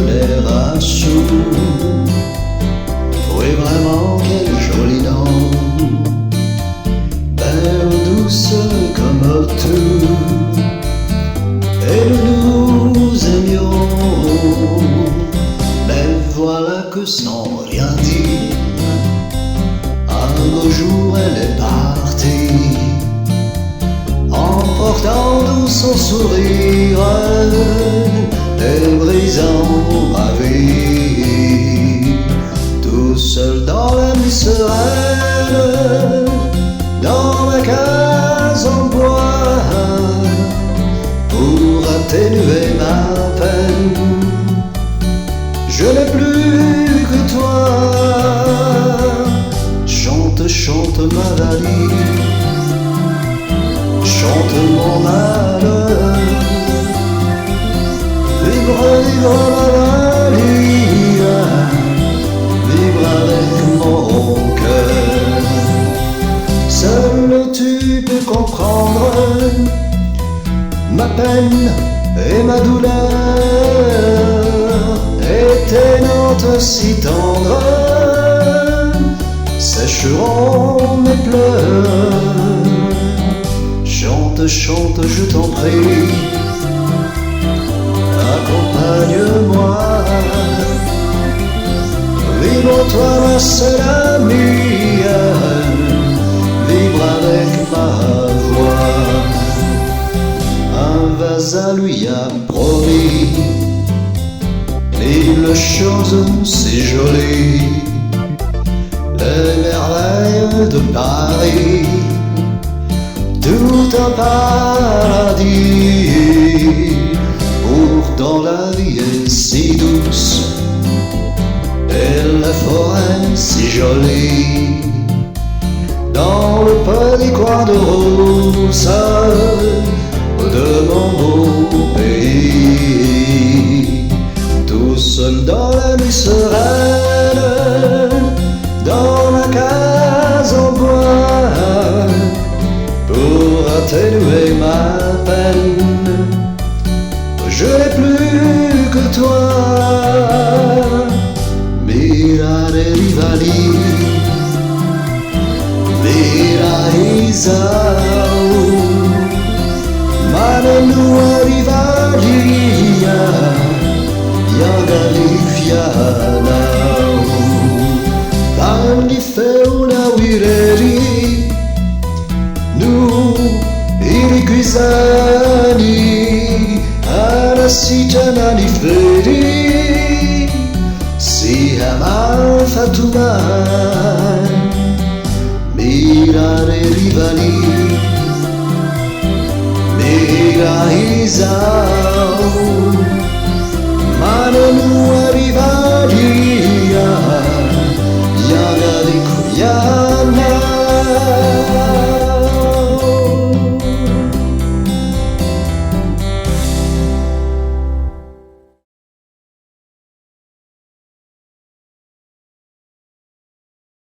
l'air à chaud. Oui, vraiment, quelle jolie dame, belle, douce comme tout, et nous nous aimions. Mais voilà que sans rien dire, un beau jour elle est partie, emportant dans son sourire et brisant ma vie. Tout seul dans la nuit sereine, dans ma case en bois, pour atténuer ma peine, je n'ai plus que toi. Chante, chante ma Dali, chante mon malheur, vibre, vibre ma Dali, vibre avec mon cœur. Seul tu peux comprendre ma peine et ma douleur, éteignante si tendre, sécheront mes pleurs. Chante, chante, je t'en prie, accompagne-moi, vibre-toi ma seule amie, vibre avec ma voix. Un vasin lui a promis mille choses si jolies, les merveilles de Paris, tout un paradis. Pourtant la vie est si douce et la forêt si jolie, dans le petit coin de Rousse de mon beau pays. Tout seul dans la nuit sereine, dans ma case en bois, pour atténuer ma peine, je n'ai plus que toi. Mirare rivali, mira Isao, Manelua rivalia, Yagali fianao, Panni feuna wireri, nu iriguisani, alla sitana li feri, si ama fatuman, mirare rivali, mira Isao.